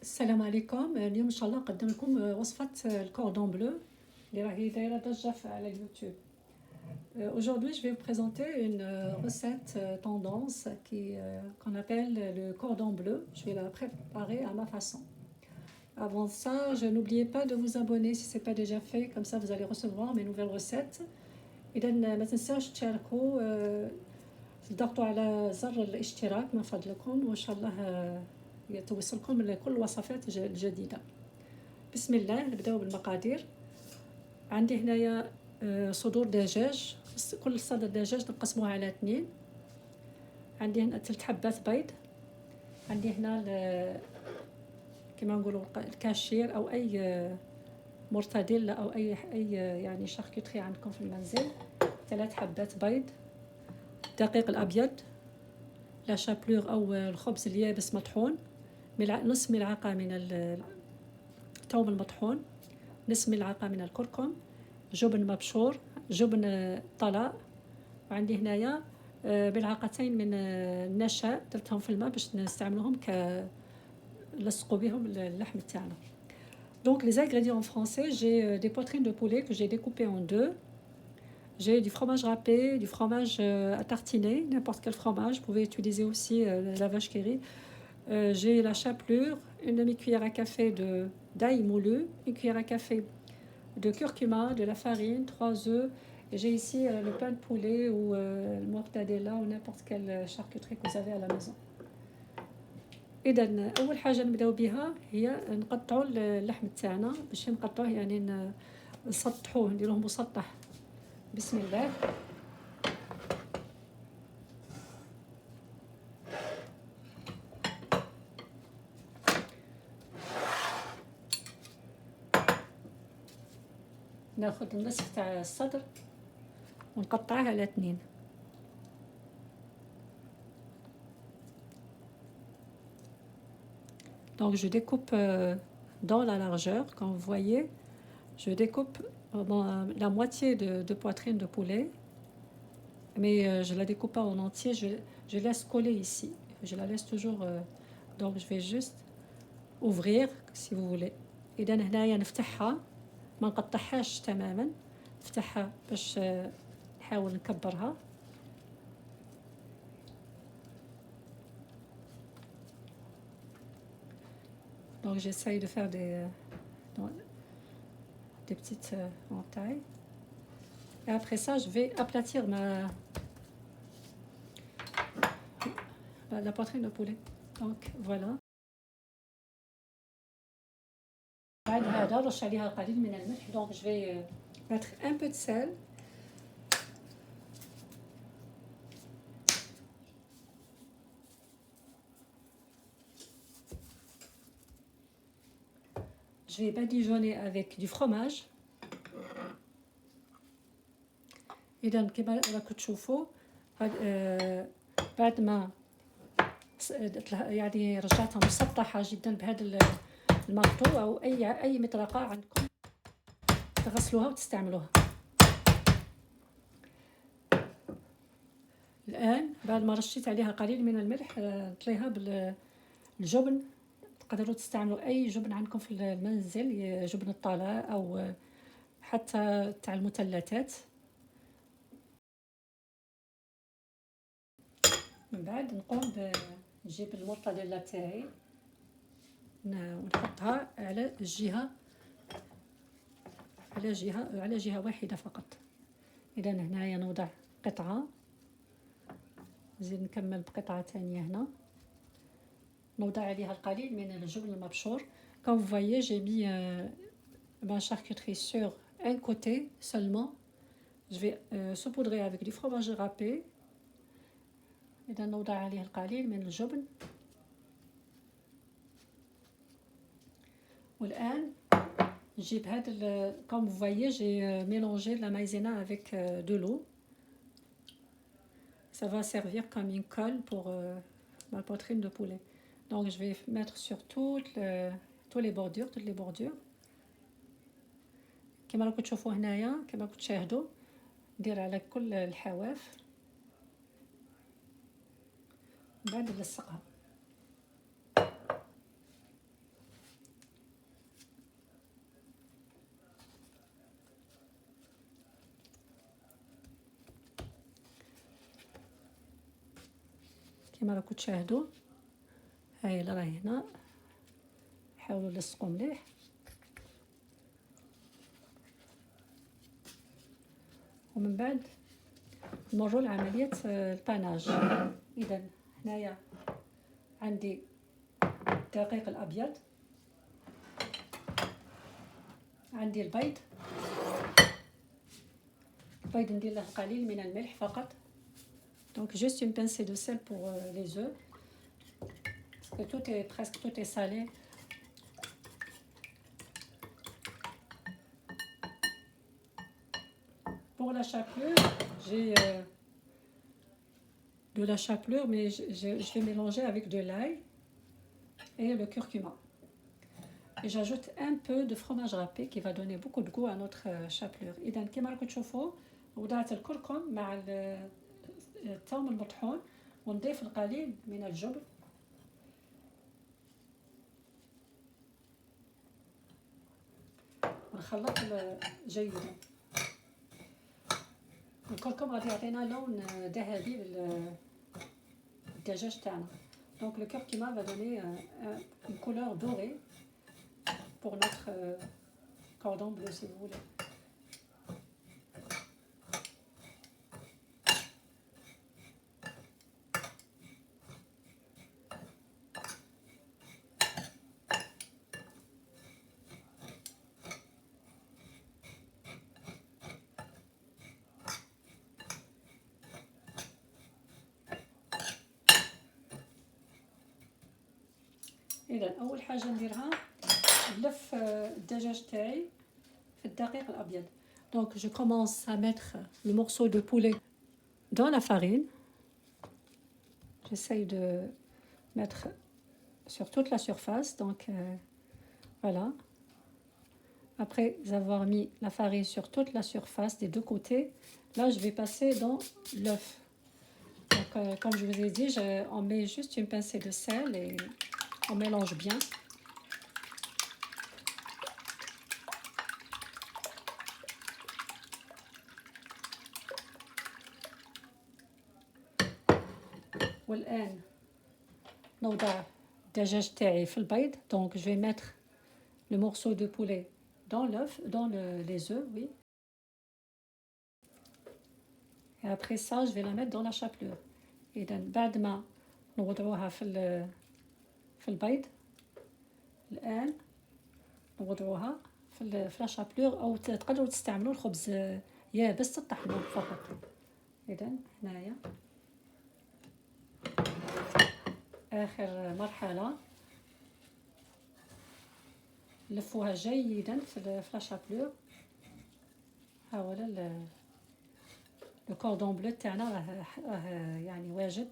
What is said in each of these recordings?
السلام عليكم. اليوم ان شاء الله نقدم لكم وصفه الكوردون بلو اللي راهي دايره ضجه على اليوتيوب. Aujourd'hui, je vais vous présenter une recette tendance qu'on appelle le cordon bleu. Je vais la préparer à ma façon. Avant ça, n'oubliez pas de vous abonner si ce n'est pas déjà fait, comme ça vous allez recevoir mes nouvelles recettes. إذا ما تنساوش تشاركوا، ضغطوا على زر الاشتراك من فضلكم، وإن شاء الله توصلكم كل الوصفات الجديدة. بسم الله. نبداو بالمقادير. عندي هنايا صدور دجاج، كل صدر دجاج نقسموها على 2. عندي هنا 3 حبات بيض. عندي هنا كما نقولوا الكاشير او اي مرتديلا او اي يعني شاركوتري عندكم في المنزل. 3 حبات بيض. الدقيق الابيض، لا شابلور او الخبز اليابس مطحون، نص ملعقه من الثوم المطحون، نصف ملعقه من الكركم، جبن مبشور، جبن طلاء، وعندي هنايا ملعقتين من النشا درتهم في الماء باش نستعملوهم لصقوا بهم اللحم تاعنا. Donc les ingrédients en français, j'ai des poitrines de poulet que j'ai découpées en 2. J'ai du fromage râpé, du fromage à tartiner, n'importe quel fromage. Vous pouvez utiliser aussi la vache qui rit. J'ai la chapelure, une demi-cuillère à café d'ail moulu, une cuillère à café de curcuma, de la farine, 3 œufs. Et j'ai ici le pain de poulet ou le mortadella ou n'importe quelle charcuterie que vous avez à la maison. إذا أول حاجة نبداو بها هي نقطعوا اللحم تاعنا، باش نقطعوه يعني نسطحوه، نديروه مسطح. بسم الله. ناخذ النصف تاع الصدر ونقطعه على 2. Donc je découpe dans la largeur, comme vous voyez, je découpe la moitié de poitrine de poulet, mais je la découpe pas en entier, je laisse coller ici, je la laisse toujours, donc je vais juste ouvrir si vous voulez. إذا هنايا نفتحها، ما نقطعهاش تماما، نفتحها باش نحاول نكبرها. Donc j'essaye de faire des petites entailles. Et après ça, je vais aplatir la poitrine de poulet. Donc voilà. بعد هذا رش عليها قليل من الملح. Donc je vais mettre un peu de sel. Je vais badigeonner avec du fromage. إذا كما راكم تشوفوا بعد ما يعني رجعتها مسطحة جدا بهذا المرطو أو أي مطرقة عندكم تغسلوها وتستعملوها. الآن بعد ما رشيت عليها قليل من الملح نطليها بالجبن. تقدروا تستعملوا أي جبن عندكم في المنزل، جبن الطلاء أو حتى تاع المثلثات. من بعد نقوم نجيب المرتديلا تاعي ونحطها على جهة واحدة فقط. إذا هنايا نوضع قطعة، نزيد نكمل بقطعة ثانية هنا، نوضع عليها القليل من الجبن المبشور. Comme vous voyez, j'ai mis ma charcuterie sur un côté seulement. Je vais saupoudrer avec du fromage râpé. إذا نوضع عليه القليل من الجبن. والآن نجيب هذا comme vous voyez, j'ai mélangé la maïzena avec de l'eau. Ça va servir comme une colle pour ma poitrine de poulet. Donc je vais mettre sur toutes les bordures. كما راكم تشوفوا هنايا، كما راكم تشاهدوا، ندير على كل الحواف بعد نلصقها. كما راكم تشاهدوا. هاي اللي راهي هنا، حاولوا لصقوا مليح. ومن بعد نمروا لعملية الباناج. إذا هنايا عندي الدقيق الأبيض، عندي البيض ندير له قليل من الملح فقط. Donc juste une pincée de sel pour les œufs, parce que presque tout est salé. Pour la chapelure, j'ai de la chapelure, mais je vais mélanger avec de l'ail et le curcuma. Et j'ajoute un peu de fromage râpé qui va donner beaucoup de goût à notre chapelure. إذا كما راكم تشوفوا وضعت الكركم مع الثوم المطحون، ونضيف القليل من الجبن. ونخلط جيدا. الكركم غادي يعطينا لون ذهبي للدجاج تاعنا. Donc le curcuma va donner une couleur dorée pour notre cordon bleu si vous voulez. إذا أول حاجة نديرها نلف الدجاج تاعي في الدقيق الأبيض. Donc je commence à mettre le morceau de poulet dans la farine. J'essaye de mettre sur toute la surface. Donc voilà. Après avoir mis la farine sur toute la surface des deux côtés, là je vais passer dans l'œuf. Donc comme je vous ai dit, on met juste une pincée de sel et on mélange bien. والآن نوضع الدجاج تاعي في البيض. Donc je vais mettre le morceau de poulet dans l'œuf, dans les œufs, oui. Et après ça, je vais la mettre dans la chapelure. إذا بعد ما نوضعوها في البيض، الآن نوضعوها في لا شابلور، أو تقدروا تستعملوا الخبز يابس تطحنوه فقط. إذا هنايا آخر مرحلة، لفوها جيدا في لا شابلور. ها هو لو كوردون بلو تاعنا راه يعني واجد،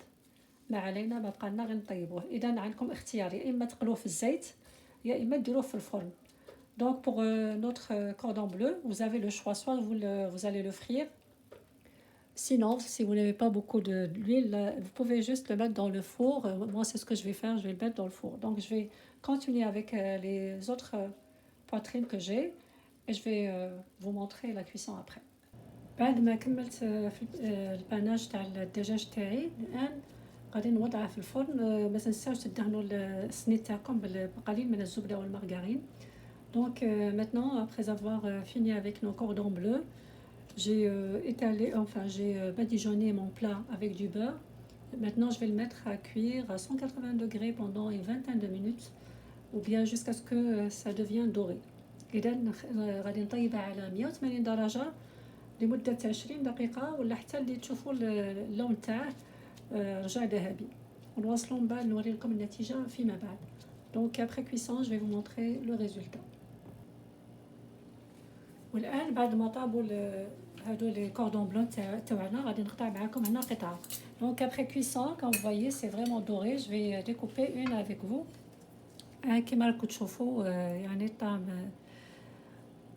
ما علينا، ما بقى لنا غير نطيبوه. اذا عندكم اختيار، يا اما تقلوه في الزيت يا اما ديروه في الفرن. Donc pour notre cordon bleu, vous avez le choix, soit vous allez le frire. Sinon, si vous n'avez pas beaucoup d'huile, vous pouvez juste le mettre dans le four. Moi, c'est ce que je vais faire, je vais le mettre dans le four. Donc je vais continuer avec les autres poitrines que j'ai et je vais vous montrer la cuisson après. بعد ما كملت في الباناج تاع الدجاج تاعي، الان غادي نوضعه في الفرن. ما تنساوش تدهنوا السنيد تاعكم بقليل من الزبده والمارغرين. Donc maintenant, après avoir fini avec nos cordons bleus, j'ai j'ai badigeonné mon plat avec du beurre. Maintenant je vais le mettre à cuire à 180 degrés pendant une vingtaine de minutes, ou bien jusqu'à ce que ça devienne doré. إذا غادي نطيبها على 180 درجة لمدة 20 دقيقة، ولا حتى اللي تشوفوا اللون تاعه رجع ذهبي. ونواصلوا من بعد نوري لكم النتيجة فيما بعد. Donc après cuisson, je vais vous montrer le résultat. والآن بعد ما طابوا هادو لي كوردون بلون تاعنا، غادي نقطع معاكم هنا قطعة. Donc après cuisson, comme vous voyez, c'est vraiment doré. Je vais découper une avec vous. كما راكم تشوفوا يعني الطعم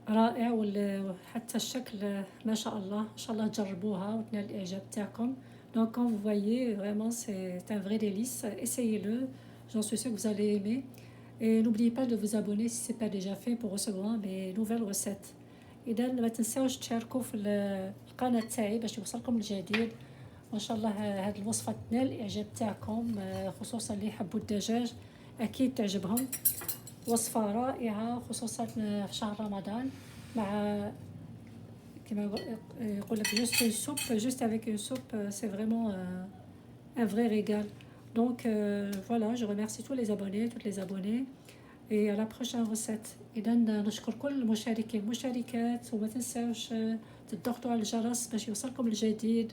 رائع، وحتى الشكل ما شاء الله. ان شاء الله تجربوها وتنال الاعجاب تاعكم. Donc comme vous voyez, vraiment c'est un vrai délice. Essayez-le, j'en suis sûre que vous allez aimer. Et n'oubliez pas de vous abonner si ce n'est pas déjà fait pour recevoir mes nouvelles recettes. إذا ما تنساوش تشاركوا في القناة تاعي باش يوصلكم الجديد، وان شاء الله هذه الوصفه تنال الاعجاب تاعكم، خصوصا اللي يحبوا الدجاج اكيد تعجبهم. وصفه رائعه خصوصا في شهر رمضان، مع كما يقول لك جوست une soupe juste avec une soupe, c'est vraiment un vrai régal. Donc voilà, je remercie tous les abonnés, toutes les abonnées, et à la prochaine recette. إذا نشكر كل المشاركين والمشاركات، وما تنساوش تضغطوا على الجرس باش يوصلكم الجديد،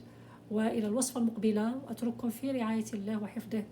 وإلى الوصفة المقبلة أترككم في رعاية الله وحفظه.